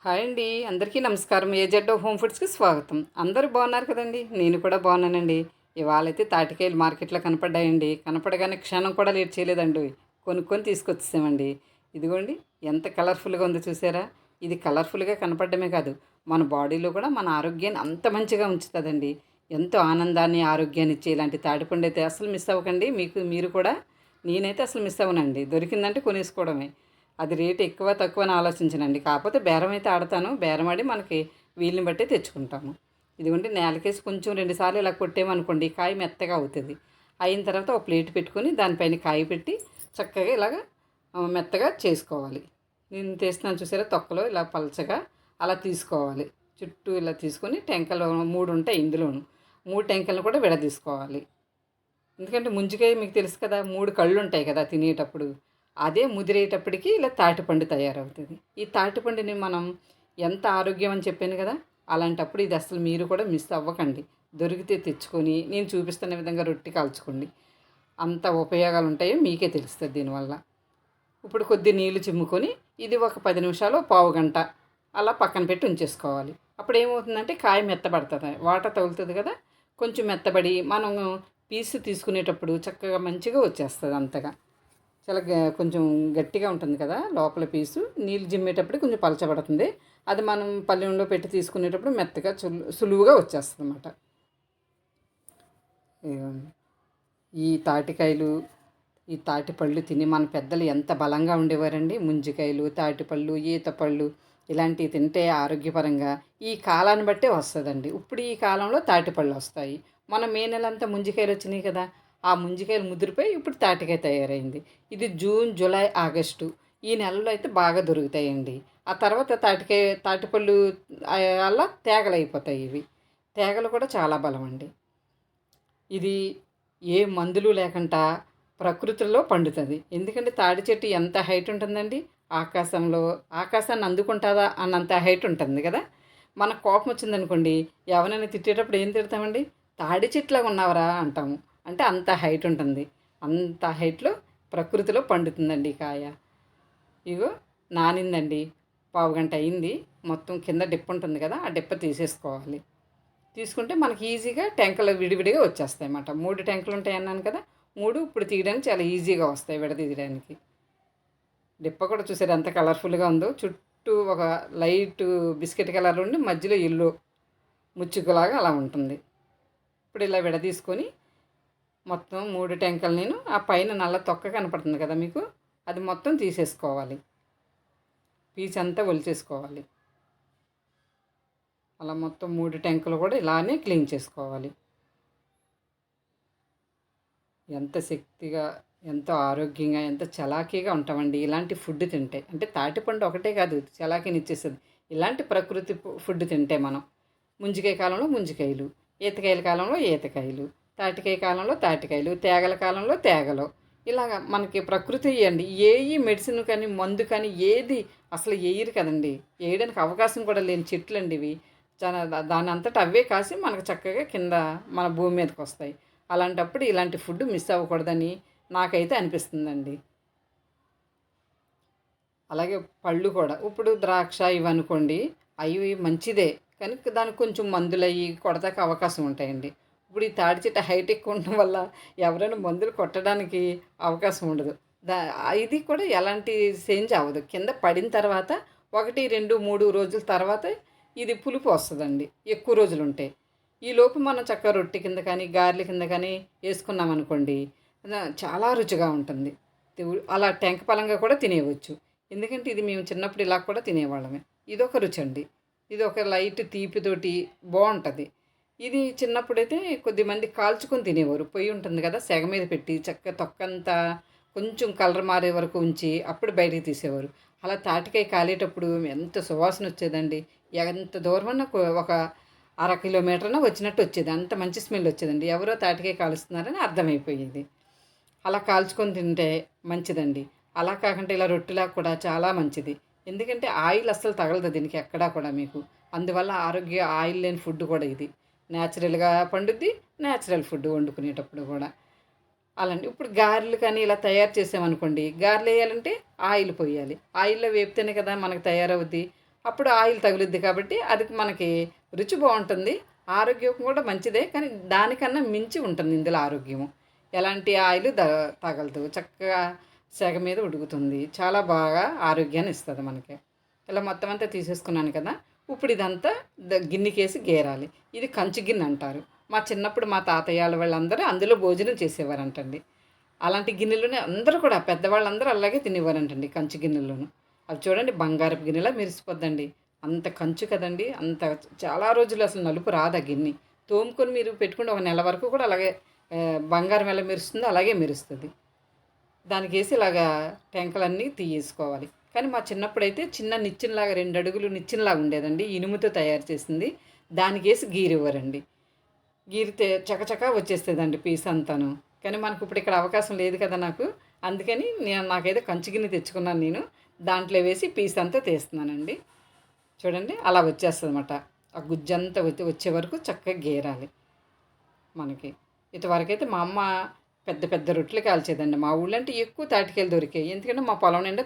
Hi అండి, అందరికీ నమస్కారం. ఏజెడ్ హోమ్ ఫుడ్స్కి స్వాగతం. అందరూ బాగున్నారు కదండి. నేను కూడా బాగున్నానండి. ఇవాళైతే తాటికాయలు మార్కెట్లో కనపడ్డాయండి. కనపడగానే క్షణం కూడా లేట్ చేయలేదండి, కొనుక్కొని తీసుకొచ్చేసామండి. ఇదిగోండి, ఎంత కలర్ఫుల్గా ఉందో చూసారా. ఇది కలర్ఫుల్గా కనపడమే కాదు, మన బాడీలో కూడా మన ఆరోగ్యాన్ని అంత మంచిగా ఉంచుతుందండి. ఎంతో ఆనందాన్ని, ఆరోగ్యాన్ని ఇచ్చే ఇలాంటి తాటిపండు అయితే అసలు మిస్ అవ్వకండి. మీరు కూడా. నేనైతే అసలు మిస్ అవ్వనండి. దొరికిందంటే కొనేసుకోవడమే. అది రేట్ ఎక్కువ తక్కువ అని ఆలోచించనండి. కాకపోతే బేరం అయితే ఆడతాను. బేరం ఆడి మనకి వీలుని బట్టి తెచ్చుకుంటాము. ఇదిగోండి, నేలకేసి కొంచెం 2 సార్లు ఇలా కొట్టేమనుకోండి, కాయ మెత్తగా అవుతుంది. అయిన తర్వాత ఒక ప్లేట్ పెట్టుకొని దానిపైన కాయ పెట్టి చక్కగా ఇలాగ మెత్తగా చేసుకోవాలి. నేను తీస్తున్నాను చూసారా, తొక్కలో ఇలా పలచగా అలా తీసుకోవాలి. చుట్టూ ఇలా తీసుకొని టెంకలు 3 ఉంటాయి ఇందులోను. 3 టెంకలను కూడా విడదీసుకోవాలి. ఎందుకంటే ముంజికాయ మీకు తెలుసు కదా, 3 కళ్ళు ఉంటాయి కదా తినేటప్పుడు. అదే ముదిరేటప్పటికి ఇలా తాటిపండు తయారవుతుంది. ఈ తాటిపండుని మనం ఎంత ఆరోగ్యం అని చెప్పాను కదా, అలాంటప్పుడు ఇది అసలు మీరు కూడా మిస్ అవ్వకండి. దొరికితే తెచ్చుకొని నేను చూపిస్తున్న విధంగా రొట్టె కాల్చుకోండి. అంత ఉపయోగాలు ఉంటాయో మీకే తెలుస్తుంది దీనివల్ల. ఇప్పుడు కొద్ది నీళ్లు చిమ్ముకొని ఇది ఒక 10 నిమిషాలు, పావు గంట అలా పక్కన పెట్టి ఉంచేసుకోవాలి. అప్పుడు ఏమవుతుందంటే కాయ మెత్తబడుతుంది, వాటర్ తగులుతుంది కదా, కొంచెం మెత్తబడి మనం పీసు తీసుకునేటప్పుడు చక్కగా మంచిగా వచ్చేస్తుంది. అంతగా చాలా కొంచెం గట్టిగా ఉంటుంది కదా లోపల పీసు. నీళ్ళు జిమ్మేటప్పుడు కొంచెం పలచబడుతుంది. అది మనం పళ్ళెంలో పెట్టి తీసుకునేటప్పుడు మెత్తగా సులువుగా వచ్చేస్తుంది అన్నమాట. ఈ తాటికాయలు, ఈ తాటిపళ్ళు తిని మన పెద్దలు ఎంత బలంగా ఉండేవారండి. ముంజికాయలు, తాటిపళ్ళు, ఈతపళ్ళు ఇలాంటివి తింటే ఆరోగ్యపరంగా ఈ కాలాన్ని బట్టే వస్తుందండి. ఇప్పుడు ఈ కాలంలో తాటిపళ్ళు వస్తాయి. మన మే నెలంతా ముంజికాయలు వచ్చినాయి కదా, ఆ ముంజికాయలు ముదిరిపోయి ఇప్పుడు తాటికాయ తయారైంది. ఇది జూన్, జూలై, ఆగస్టు ఈ నెలలో అయితే బాగా దొరుకుతాయండి. ఆ తర్వాత తాటిపళ్ళు అలా తేగలు అయిపోతాయి. ఇవి తేగలు కూడా చాలా బలం అండి. ఇది ఏ మందులు లేకుండా ప్రకృతిలో పండుతుంది. ఎందుకంటే తాడి చెట్టు ఎంత హైట్ ఉంటుందండి, ఆకాశాన్ని అందుకుంటుందా అన్నంత హైట్ ఉంటుంది కదా. మనకు కోపం వచ్చిందనుకోండి, ఎవరైనా తిట్టేటప్పుడు ఏం తిడతామండి, తాడి చెట్టులాగా ఉన్నావరా అంటాము. అంటే అంత హైట్ ఉంటుంది. అంత హైట్లో ప్రకృతిలో పండుతుందండి ఈ కాయ. ఇగో నానిందండి, పావుగంట అయింది. మొత్తం కింద డిప్ప ఉంటుంది కదా, ఆ డిప్ప తీసేసుకోవాలి. తీసుకుంటే మనకి ఈజీగా టెంకలు విడివిడిగా వచ్చేస్తాయి అన్నమాట. 3 టెంకలు ఉంటాయి అన్నాను కదా, 3 ఇప్పుడు తీయడానికి చాలా ఈజీగా వస్తాయి విడదీయడానికి. డిప్ప కూడా చూసారు ఎంత కలర్ఫుల్గా ఉందో. చుట్టూ ఒక లైట్ బిస్కెట్ కలర్ ఉండి మధ్యలో ఎల్లో ముచ్చుకులాగా అలా ఉంటుంది. ఇప్పుడు ఇలా విడదీసుకొని మొత్తం 3 టెంకలు నేను ఆ పైన నల్ల తొక్క కనపడుతుంది కదా మీకు, అది మొత్తం తీసేసుకోవాలి. పీచ్ అంతా ఒలిచేసుకోవాలి. అలా మొత్తం 3 టెంకులు కూడా ఇలానే క్లీన్ చేసుకోవాలి. ఎంత శక్తిగా, ఎంతో ఆరోగ్యంగా, ఎంత చలాకీగా ఉంటామండి ఇలాంటి ఫుడ్ తింటే. అంటే తాటిపండు ఒకటే కాదు చలాకీనిచ్చేస్తుంది, ఇలాంటి ప్రకృతి ఫుడ్ తింటే మనం. ముంజికాయ కాలంలో ముంజికాయలు, ఈతకాయల కాలంలో ఈతకాయలు, తాటికాయ కాలంలో తాటికాయలు, తేగల కాలంలో తేగలు. ఇలాగ మనకి ప్రకృతి ఇవ్వండి. మెడిసిన్ కానీ మందు కానీ ఏది అసలు వేయరు కదండి. వేయడానికి అవకాశం కూడా లేని చెట్లు అండి ఇవి. చాలా దాని అంతటా అవే కాసి మనకు చక్కగా కింద మన భూమి మీదకి వస్తాయి. అలాంటప్పుడు ఇలాంటి ఫుడ్ మిస్ అవ్వకూడదని నాకైతే అనిపిస్తుందండి. అలాగే పళ్ళు కూడా ఇప్పుడు ద్రాక్ష ఇవనుకోండి, అవి మంచిదే, కానీ దానికి కొంచెం మందులు అవి కొడతాకి అవకాశం ఉంటాయండి. ఇప్పుడు ఈ తాడి చెట్టు హైట్ ఎక్కువ ఉండడం వల్ల ఎవరైనా మందులు కొట్టడానికి అవకాశం ఉండదు. దా ఇది కూడా ఎలాంటి చేంజ్ అవ్వదు. కింద పడిన తర్వాత 1, 2, 3 రోజుల తర్వాత ఇది పులుపు వస్తుందండి, ఎక్కువ రోజులు ఉంటాయి. ఈలోపు మనం చక్కగా రొట్టె కింద కానీ గారెల కింద కానీ వేసుకున్నామనుకోండి, చాలా రుచిగా ఉంటుంది. అలా టెంక పలంగా కూడా తినేయవచ్చు. ఎందుకంటే ఇది మేము చిన్నప్పుడు ఇలా కూడా తినేవాళ్ళమే. ఇదొక రుచి అండి. ఇది ఒక లైట్ తీపితోటి బాగుంటుంది. ఇది చిన్నప్పుడైతే కొద్దిమంది కాల్చుకొని తినేవారు. పొయ్యి ఉంటుంది కదా, సెగ మీద పెట్టి చక్కగా తొక్కంతా కొంచెం కలర్ మారే వరకు ఉంచి అప్పుడు బయటికి తీసేవారు. అలా తాటికాయ కాలేటప్పుడు ఎంత సువాసన వచ్చేదండి. ఎంత దూరమన్నా ఒక అర కిలోమీటర్న వచ్చినట్టు వచ్చేది. అంత మంచి స్మెల్ వచ్చేదండి. ఎవరో తాటికాయ కాలుస్తున్నారని అర్థమైపోయేది. అలా కాల్చుకొని తింటే మంచిదండి. అలా కాకుండా ఇలా రొట్టెలా కూడా చాలా మంచిది. ఎందుకంటే ఆయిల్ అస్సలు తగలదు దీనికి ఎక్కడా కూడా మీకు. అందువల్ల ఆయిల్ లేని ఫుడ్ కూడా ఇది. న్యాచురల్గా పండుద్ది, న్యాచురల్ ఫుడ్ వండుకునేటప్పుడు కూడా. అలాంటి ఇప్పుడు గారెలు కానీ ఇలా తయారు చేసామనుకోండి, గారెలు వేయాలంటే ఆయిల్ పోయాలి. ఆయిల్లో వేపితేనే కదా మనకు తయారవుద్ది. అప్పుడు ఆయిల్ తగులుద్ది కాబట్టి అది మనకి రుచి బాగుంటుంది, ఆరోగ్యం కూడా మంచిదే. కానీ దానికన్నా మించి ఉంటుంది ఇందులో ఆరోగ్యము. ఎలాంటి ఆయిల్ తగలదు, చక్కగా సెగ మీద ఉడుకుతుంది, చాలా బాగా ఆరోగ్యాన్ని ఇస్తుంది మనకి. ఇలా మొత్తం అంతా తీసేసుకున్నాను కదా. ఇప్పుడు ఇదంతా గిన్నెకేసి గేరాలి. ఇది కంచు గిన్నె అంటారు. మా చిన్నప్పుడు మా తాతయ్యాల వాళ్ళందరూ అందులో భోజనం చేసేవారంటండి. అలాంటి గిన్నెలోనే అందరూ కూడా పెద్దవాళ్ళందరూ అలాగే తినేవారంటండి, కంచు గిన్నెల్లోను. అవి చూడండి బంగారపు గిన్నెలా మెరిసిపోద్దండి. అంత కంచు కదండి, అంత చాలా రోజులు అసలు నలుపు రాదు ఆ గిన్నె. తోముకొని మీరు పెట్టుకుంటే ఒక నెల వరకు కూడా అలాగే బంగారం ఎలా మెరుస్తుందో అలాగే మెరుస్తుంది. దానికేసి ఇలాగా టెంకలన్నీ తీయేసుకోవాలి. కానీ మా చిన్నప్పుడైతే చిన్న నిచ్చెనలాగా 2 అడుగులు నిచ్చెనలాగా ఉండేదండి, ఇనుముతో తయారు చేసింది. దానికేసి గీరివ్వరండి. గీరితే చకచకా వచ్చేస్తుందండి పీస్ అంతాను. కానీ మనకు ఇప్పుడు ఇక్కడ అవకాశం లేదు కదా నాకు. అందుకని నాకైతే కంచు గిన్నె తెచ్చుకున్నాను నేను. దాంట్లో వేసి పీస్ అంతా తీస్తున్నానండి. చూడండి అలా వచ్చేస్తుంది అన్నమాట. ఆ గుజ్జంతా వచ్చే వరకు చక్కగా గీరాలి మనకి. ఇంతవరకైతే మా అమ్మ పెద్ద పెద్ద రొట్టెలు కాల్చేదండి. మా ఊళ్ళో అంటే ఎక్కువ తాటికాయలు దొరికాయి. ఎందుకంటే మా పొలం నిండా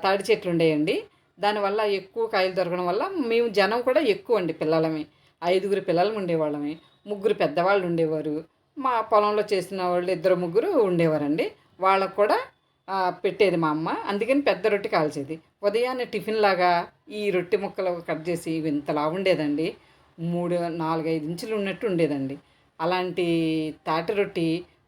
తాటి చెట్లు ఉండేయండి. దానివల్ల ఎక్కువ కాయలు దొరకడం వల్ల మేము జనం కూడా ఎక్కువ అండి, పిల్లలమే. 5గురు పిల్లలు ఉండేవాళ్ళమే. 3 పెద్దవాళ్ళు ఉండేవారు. మా పొలంలో చేసిన వాళ్ళు 2 3 ఉండేవారండి. వాళ్ళకు కూడా పెట్టేది మా అమ్మ. అందుకని పెద్ద రొట్టె కాల్చేది. ఉదయాన్నే టిఫిన్ లాగా ఈ రొట్టె ముక్కలు కట్ చేసి ఇంతలా ఉండేదండి. 3 4 5 ఇంచులు ఉన్నట్టు ఉండేదండి. అలాంటి తాటి రొట్టి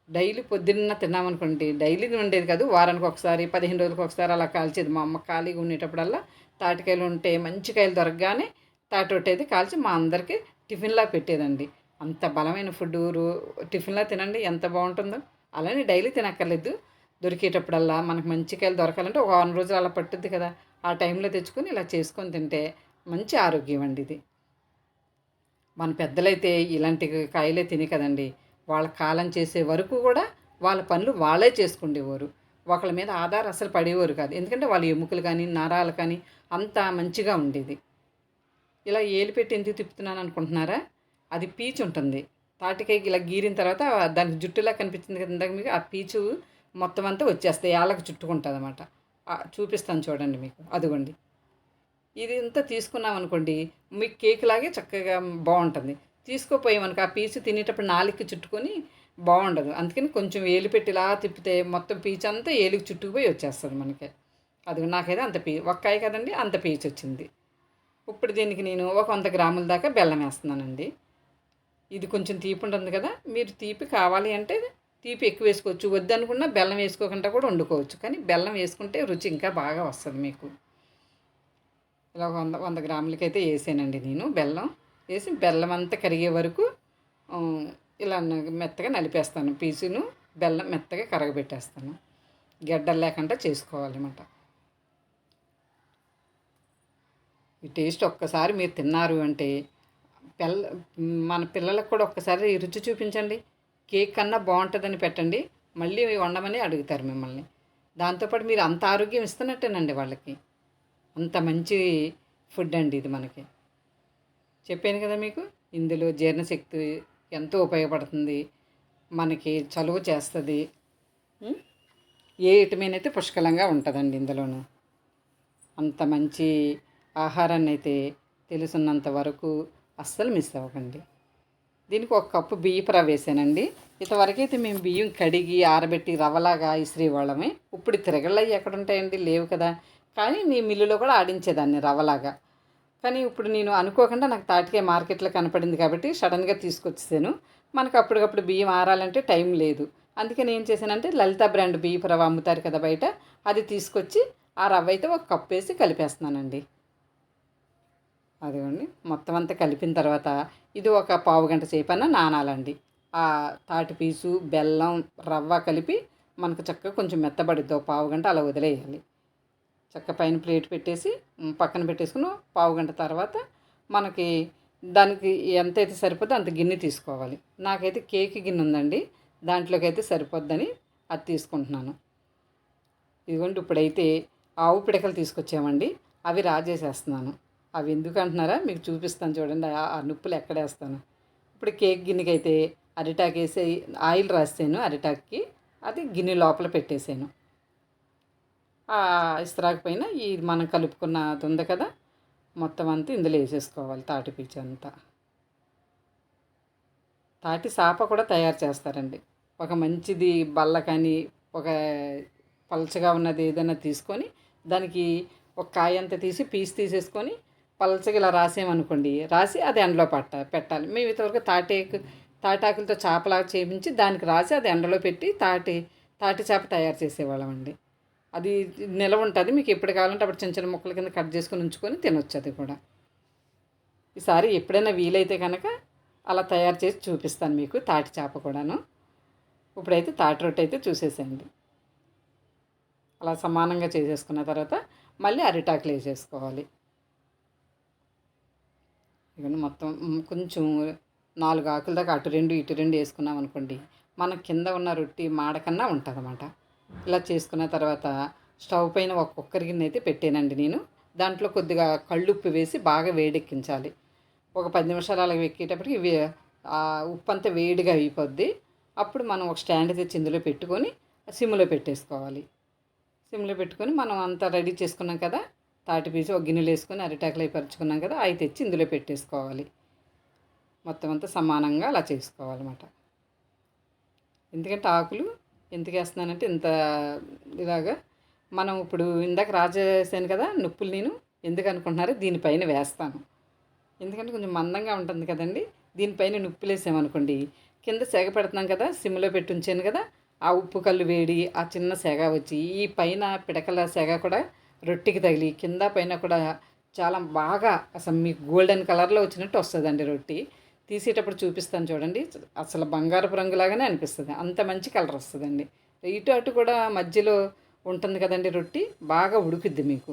డైలీ పొద్దున్న తిన్నామనుకోండి, డైలీ ఉండేది కాదు, వారానికి ఒకసారి 15 రోజులకు ఒకసారి అలా కాల్చేది మా అమ్మ. ఖాళీగా ఉండేటప్పుడల్లా తాటికాయలు ఉంటే మంచి కాయలు దొరకగానే తాటి రొట్టె అయితే కాల్చి మా అందరికీ టిఫిన్లా పెట్టేదండి. అంత బలమైన ఫుడ్ టిఫిన్లా తినండి ఎంత బాగుంటుందో. అలానే డైలీ తినక్కర్లేదు, దొరికేటప్పుడల్లా మనకు మంచి కాయలు దొరకాలంటే ఒక వారం రోజులు అలా పట్టుద్ది కదా. ఆ టైంలో తెచ్చుకొని ఇలా చేసుకొని తింటే మంచి ఆరోగ్యం అండి ఇది. మన పెద్దలైతే ఇలాంటి కాయలే తిని కదండి వాళ్ళ కాలం చేసే వరకు కూడా వాళ్ళ పనులు వాళ్ళే చేసుకుండేవారు. ఒకళ్ళ మీద ఆధారం అసలు పడేవారు కాదు. ఎందుకంటే వాళ్ళ ఎముకలు కానీ నరాలు కానీ అంత మంచిగా ఉండేది. ఇలా ఏలు పెట్టి ఎందుకు తిప్పుతున్నాను అనుకుంటున్నారా? అది పీచు ఉంటుంది. తాటికాయకి ఇలా గీరిన తర్వాత దానికి జుట్టులా కనిపించింది కదా ఇందాక మీకు, ఆ పీచు మొత్తం అంతా వచ్చేస్తాయి, ఏళ్ళకి చుట్టుకుంటుంది అన్నమాట. చూపిస్తాను చూడండి మీకు, అదిగోండి. ఇది ఇంత తీసుకున్నాం అనుకోండి, మీకు కేక్ లాగే చక్కగా బాగుంటుంది. తీసుకోపోయామనుకో ఆ పీచు తినేటప్పుడు నాలుగుకి చుట్టుకొని బాగుండదు. అందుకని కొంచెం ఏలు పెట్టి ఇలా తిప్పితే మొత్తం పీచు అంతా ఏలుకి చుట్టుకుపోయి వచ్చేస్తుంది మనకి. అది నాకైతే అంత ఒక్కాయ కదండి, అంత పీచు వచ్చింది. ఇప్పుడు దీనికి నేను ఒక 100 గ్రాముల దాకా బెల్లం వేస్తున్నానండి. ఇది కొంచెం తీపి ఉంటుంది కదా, మీరు తీపి కావాలి అంటే తీపి ఎక్కువ వేసుకోవచ్చు, వద్దనుకున్నా బెల్లం వేసుకోకుండా కూడా వండుకోవచ్చు. కానీ బెల్లం వేసుకుంటే రుచి ఇంకా బాగా వస్తుంది మీకు. ఇలా 100 గ్రాములకైతే వేసానండి నేను బెల్లం. వేసి బెల్లం అంతా కరిగే వరకు ఇలా మెత్తగా నలిపేస్తాను. పీచును బెల్లం మెత్తగా కరగబెట్టేస్తాను. గడ్డలు లేకుండా చేసుకోవాలన్నమాట. ఈ టేస్ట్ ఒక్కసారి మీరు తిన్నారు అంటే మన పిల్లలకు కూడా ఒక్కసారి రుచి చూపించండి. కేక్ కన్నా బాగుంటుందని పెట్టండి, మళ్ళీ వండమని అడుగుతారు మిమ్మల్ని. దాంతోపాటు మీరు అంత ఆరోగ్యం ఇస్తున్నట్టేనండి వాళ్ళకి. అంత మంచి ఫుడ్ అండి ఇది మనకి. చెప్పాను కదా మీకు, ఇందులో జీర్ణశక్తి ఎంతో ఉపయోగపడుతుంది, మనకి చలువ చేస్తుంది. ఏ విటమిన్ అయితే పుష్కలంగా ఉంటుందండి ఇందులోనూ. అంత మంచి ఆహారాన్ని అయితే తెలుసున్నంత వరకు అస్సలు మిస్ అవ్వకండి. దీనికి 1 కప్పు బియ్యపు రవ్వ వేసానండి. ఇంతవరకైతే మేము బియ్యం కడిగి ఆరబెట్టి రవ్వలాగా ఇసిరేవాళ్ళమే. ఇప్పుడు తిరగళ్ళవి ఎక్కడ ఉంటాయండి, లేవు కదా. కానీ నీ మిల్లులో కూడా ఆడించేదాన్ని రవ్వలాగా. కానీ ఇప్పుడు నేను అనుకోకుండా నాకు తాటికాయ మార్కెట్లో కనపడింది కాబట్టి సడన్గా తీసుకొచ్చేసాను. మనకు అప్పటికప్పుడు బియ్యం ఆరాలంటే టైం లేదు. అందుకని ఏం చేశానంటే లలిత బ్రాండ్ బియ్యపు రవ్వ అమ్ముతారు కదా బయట, అది తీసుకొచ్చి ఆ రవ్వ అయితే 1 కప్పు వేసి కలిపేస్తున్నానండి. అదిగోండి మొత్తం అంతా కలిపిన తర్వాత ఇది ఒక పావు గంట సేపన్నా నానాలండి. ఆ తాటి పీసు బెల్లం రవ్వ కలిపి మనకు చక్కగా కొంచెం మెత్తబడిద్ది, పావు గంట అలా వదిలేయాలి. చక్క పైన ప్లేట్ పెట్టేసి పక్కన పెట్టేసుకుని పావు గంట తర్వాత మనకి దానికి ఎంతైతే సరిపోద్దో అంత గిన్నె తీసుకోవాలి. నాకైతే కేక్ గిన్నె ఉందండి, దాంట్లోకి అయితే సరిపోద్దని అది తీసుకుంటున్నాను. ఇదిగోండి ఇప్పుడైతే ఆవు పిడకలు తీసుకొచ్చామండి, అవి రాజేసేస్తున్నాను. అవి ఎందుకు అంటున్నారా, మీకు చూపిస్తాను చూడండి ఆ నుప్పులు ఎక్కడేస్తాను. ఇప్పుడు కేక్ గిన్నెకి అయితే అరిటాకు వేసి ఆయిల్ రాసాను అరిటాక్కి, అది గిన్నె లోపల పెట్టేసాను. ఆ ఇస్తరాకు పైన ఈ మనం కలుపుకున్నది ఉంది కదా, మొత్తం అంతా ఇందులో వేసేసుకోవాలి. తాటి పీచు అంతా. తాటి సాప కూడా తయారు చేస్తారండి. ఒక మంచిది బల్ల కానీ, ఒక పలచగా ఉన్నది ఏదైనా తీసుకొని, దానికి ఒక కాయ అంతా తీసి పీస్ తీసేసుకొని పలచగా ఇలా రాసామనుకోండి, రాసి అది ఎండలో పెట్టాలి. మేము ఇంతవరకు తాటాకులతో చేపలాగా చేపించి దానికి రాసి అది ఎండలో పెట్టి తాటి చేప తయారు చేసేవాళ్ళం అండి. అది నిలవ ఉంటుంది. మీకు ఎప్పుడు కావాలంటే అప్పుడు చిన్న చిన్న ముక్కల కింద కట్ చేసుకొని ఉంచుకొని తినొచ్చు అది కూడా. ఈసారి ఎప్పుడైనా వీలైతే కనుక అలా తయారు చేసి చూపిస్తాను మీకు తాటి చేప కూడాను. ఇప్పుడైతే తాటి రొట్టె అయితే చూసేసేయండి. అలా సమానంగా చేసేసుకున్న తర్వాత మళ్ళీ అరిటాకులు వేసేసుకోవాలి. ఇవన్నీ మొత్తం కొంచెం 4 ఆకుల దాకా అటు 2 ఇటు 2 వేసుకున్నాం అనుకోండి, మన కింద ఉన్న రొట్టి మాడకన్నా ఉంటుందన్నమాట. ఇలా చేసుకున్న తర్వాత స్టవ్ పైన ఒక కుక్కర్ గిన్నె అయితే పెట్టానండి నేను. దాంట్లో కొద్దిగా కళ్ళుప్పు వేసి బాగా వేడెక్కించాలి. ఒక 10 నిమిషాలు అలా ఎక్కేటప్పటికి ఉప్పు అంతా వేడిగా అయిపోద్ది. అప్పుడు మనం ఒక స్టాండ్ తెచ్చి ఇందులో పెట్టుకొని సిమ్లో పెట్టేసుకోవాలి. సిమ్లో పెట్టుకొని మనం అంతా రెడీ చేసుకున్నాం కదా, తాటి పీచు ఒక గిన్నెలు వేసుకొని అరిటాకులు అవి పరుచుకున్నాం కదా, అవి తెచ్చి ఇందులో పెట్టేసుకోవాలి. మొత్తం అంతా సమానంగా అలా చేసుకోవాలన్నమాట. ఎందుకంటే ఆకులు ఎందుకు వేస్తున్నానంటే ఇంత ఇలాగా మనం ఇప్పుడు ఇందాక రాజేసాను కదా నుప్పులు, నేను ఎందుకు అనుకుంటున్నారో దీనిపైన వేస్తాను. ఎందుకంటే కొంచెం మందంగా ఉంటుంది కదండి. దీనిపైన నుప్పులు వేసామనుకోండి, కింద సెగ పెడుతున్నాం కదా, సిమ్లో పెట్టి ఉంచాను కదా, ఆ ఉప్పు కళ్ళు వేడి ఆ చిన్న సెగ వచ్చి ఈ పైన పిడకల సెగ కూడా రొట్టెకి తగిలి కింద పైన కూడా చాలా బాగా అసలు మీకు గోల్డెన్ కలర్లో వచ్చినట్టు వస్తుందండి రొట్టి. తీసేటప్పుడు చూపిస్తాను చూడండి, అసలు బంగారపు రంగులాగానే అనిపిస్తుంది. అంత మంచి కలర్ వస్తుందండి. ఇటు అటు కూడా మధ్యలో ఉంటుంది కదండి రొట్టి, బాగా ఉడుకుద్ది మీకు.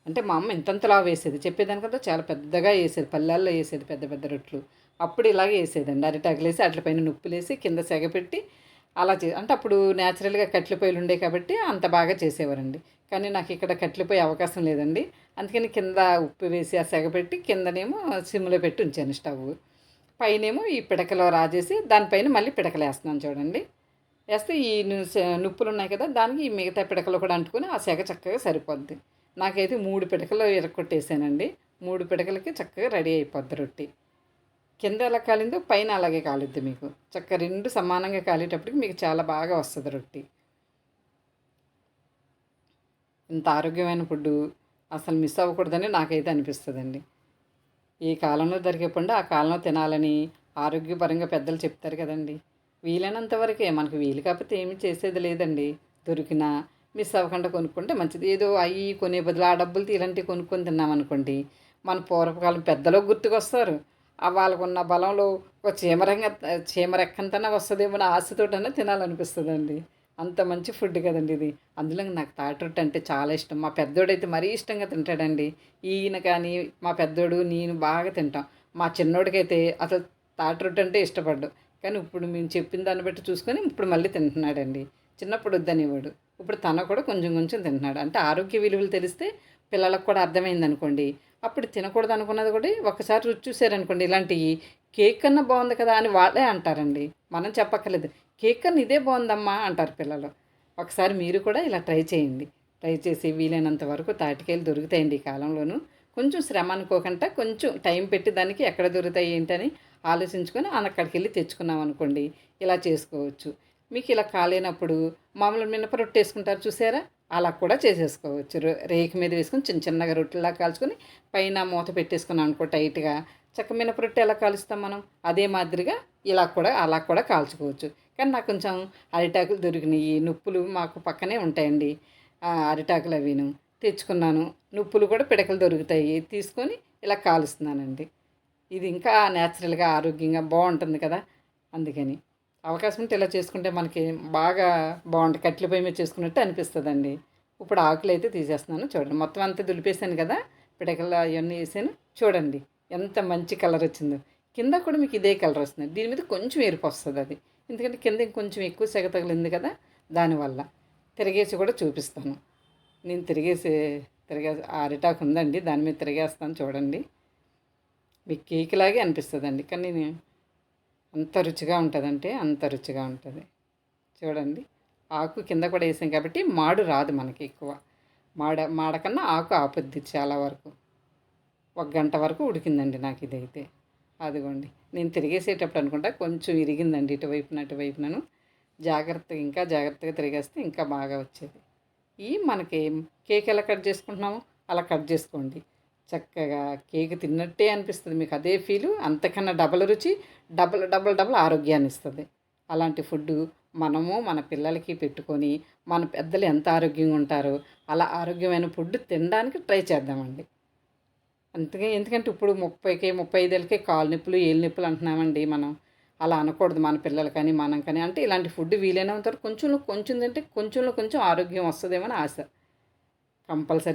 అంటే మా అమ్మ ఇంతంతలా వేసేది, చెప్పేదానికంతా చాలా పెద్దగా వేసేది, పల్లెల్లో వేసేది పెద్ద పెద్ద రొట్లు. అప్పుడు ఇలాగే వేసేదండి, అరిటాకులు వేసి అట్లపైన నుప్పులు వేసి కింద సెగపెట్టి అలా అంటే అప్పుడు న్యాచురల్గా కట్టెల పొయ్యిలు ఉండే కాబట్టి అంత బాగా చేసేవారండి. కానీ నాకు ఇక్కడ కట్టెల పొయ్యి అవకాశం లేదండి. అందుకని కింద ఉప్పు వేసి ఆ సెగపెట్టి కిందనేమో సిమ్లో పెట్టి ఉంచాను స్టవ్. పైనేమో ఈ పిడకలో రాజేసి దానిపైన మళ్ళీ పిడకలు వేస్తున్నాను చూడండి. వేస్తే ఈ నుప్పులు ఉన్నాయి కదా, దానికి ఈ మిగతా పిడకలు కూడా అంటుకొని ఆ సెగ చక్కగా సరిపోద్ది. నాకైతే 3 పిడకలు ఇరక్కొట్టేసానండి. 3 పిడకలకి చక్కగా రెడీ అయిపోద్ది రొట్టి. కింద ఎలా కాలిందో పైన అలాగే కాలుద్ది మీకు. చక్కగా 2 సమానంగా కాలేటప్పటికి మీకు చాలా బాగా వస్తుంది రొట్టి. ఇంత ఆరోగ్యమైన ఫుడ్డు అసలు మిస్ అవ్వకూడదని నాకైతే అనిపిస్తుందండి. ఈ కాలంలో దొరికే పండు ఆ కాలంలో తినాలని ఆరోగ్యపరంగా పెద్దలు చెప్తారు కదండి. వీలైనంత వరకే, మనకు వీలు కాకపోతే ఏమీ చేసేది లేదండి. దొరికినా మిస్ అవ్వకుండా కొనుక్కుంటే మంచిది. ఏదో అవి కొనే బదులు ఆ డబ్బులు ఇలాంటివి కొనుక్కొని తిన్నామనుకోండి, మన పూర్వకాలం పెద్దలో గుర్తుకొస్తారు. వాళ్ళకున్న బలంలో ఒక చీమరెక్కంతనా వస్తుందేమో అని ఆశతోటన్నా తినాలనిపిస్తుందండి. అంత మంచి ఫుడ్ కదండి ఇది. అందులో నాకు తాటి రొట్టె అంటే చాలా ఇష్టం. మా పెద్దోడైతే మరీ ఇష్టంగా తింటాడండి. ఈయన కానీ మా పెద్దోడు నేను బాగా తింటాం. మా చిన్నోడికైతే అసలు తాటి రొట్టె అంటే ఇష్టపడ్డు. కానీ ఇప్పుడు మేము చెప్పిన దాన్ని బట్టి చూసుకొని ఇప్పుడు మళ్ళీ తింటున్నాడండి. చిన్నప్పుడు వద్దనేవాడు, ఇప్పుడు తన కూడా కొంచెం కొంచెం తింటున్నాడు. అంటే ఆరోగ్య విలువలు తెలిస్తే పిల్లలకు కూడా అర్థమైందనుకోండి, అప్పుడు తినకూడదు అనుకున్నది కూడా ఒకసారి రుచి చూసారనుకోండి, ఇలాంటివి కేక్ కన్నా బాగుంది కదా అని వాళ్ళే అంటారండి. మనం చెప్పక్కర్లేదు. కేక్ కన్నా ఇదే బాగుందమ్మా అంటారు పిల్లలు. ఒకసారి మీరు కూడా ఇలా ట్రై చేయండి. ట్రై చేసి వీలైనంత వరకు తాటికాయలు దొరుకుతాయండి ఈ కాలంలోనూ. కొంచెం శ్రమ అనుకోకుండా కొంచెం టైం పెట్టి దానికి ఎక్కడ దొరుకుతాయి ఏంటని ఆలోచించుకొని అక్కడికి వెళ్ళి తెచ్చుకున్నాం అనుకోండి, ఇలా చేసుకోవచ్చు. మీకు ఇలా కాలేనప్పుడు మామూలు మినప రొట్టె వేసుకుంటారు చూసారా, అలా కూడా చేసేసుకోవచ్చు. రేకు మీద వేసుకొని చిన్న చిన్నగా రొట్టెలా కాల్చుకొని పైన మూత పెట్టేసుకున్నాం అనుకో టైట్గా, చక్క మినప రొట్టె ఎలా కాలుస్తాం మనం, అదే మాదిరిగా ఇలా కూడా అలా కూడా కాల్చుకోవచ్చు. కానీ నాకు కొంచెం అరిటాకులు దొరికినాయి, నుప్పులు మాకు పక్కనే ఉంటాయండి. అరిటాకులు అవిను తెచ్చుకున్నాను, నుప్పులు కూడా పిడకలు దొరుకుతాయి, తీసుకొని ఇలా కాలుస్తున్నానండి. ఇది ఇంకా న్యాచురల్గా ఆరోగ్యంగా బాగుంటుంది కదా, అందుకని అవకాశం ఉంటే ఇలా చేసుకుంటే మనకి బాగా బాగుంటుంది. కట్టెల పొయ్యి మీద చేసుకున్నట్టు అనిపిస్తుందండి. ఇప్పుడు ఆకులు అయితే తీసేస్తున్నాను చూడండి. మొత్తం అంతా దులిపేసాను కదా, పిడకలు అవన్నీ వేసాను చూడండి ఎంత మంచి కలర్ వచ్చిందో. కింద కూడా మీకు ఇదే కలర్ వస్తుంది. దీని మీద కొంచెం ఎరుపు వస్తుంది అది, ఎందుకంటే కింద ఇంకొంచెం ఎక్కువ సెగ తగిలింది కదా, దానివల్ల. తిరిగేసి కూడా చూపిస్తాను. నేను తిరిగే అరిటాకు ఉందండి, దాని మీద తిరిగేస్తాను చూడండి. మీకు కేక్ లాగే అనిపిస్తుందండి, కానీ అంత రుచిగా ఉంటుందంటే అంత రుచిగా ఉంటుంది. చూడండి, ఆకు కింద కూడా వేసాం కాబట్టి మాడు రాదు మనకి ఎక్కువ. మాడకన్నా ఆకు ఆపుద్ది చాలా వరకు. ఒక గంట వరకు ఉడికిందండి నాకు ఇదైతే. అదిగోండి నేను తిరిగేసేటప్పుడు అనుకుంటా కొంచెం ఇరిగిందండి అటువైపునను. జాగ్రత్తగా ఇంకా జాగ్రత్తగా తిరిగేస్తే ఇంకా బాగా వచ్చేది. మనకి కేక్ ఎలా కట్ చేసుకుంటున్నామో అలా కట్ చేసుకోండి. చక్కగా కేక్ తిన్నట్టే అనిపిస్తుంది మీకు. అదే ఫీలు, అంతకన్నా డబల్ రుచి, డబల్ డబల్ డబల్ ఆరోగ్యాన్ని ఇస్తుంది. అలాంటి ఫుడ్డు మనము మన పిల్లలకి పెట్టుకొని మన పెద్దలు ఎంత ఆరోగ్యంగా ఉంటారో అలా ఆరోగ్యమైన ఫుడ్ తినడానికి ట్రై చేద్దామండి. ఎందుకంటే ఇప్పుడు 30కి 35 కాలు నొప్పులు, ఏళ్ళు నొప్పులు అంటున్నామండి మనం. అలా అనకూడదు మన పిల్లలు కానీ, మనం కానీ. అంటే ఇలాంటి ఫుడ్ వీలైనంత వరకు కొంచెంలో కొంచెం తింటే కొంచెంలో కొంచెం ఆరోగ్యం వస్తుందేమో అని ఆశ. కంపల్సరీగా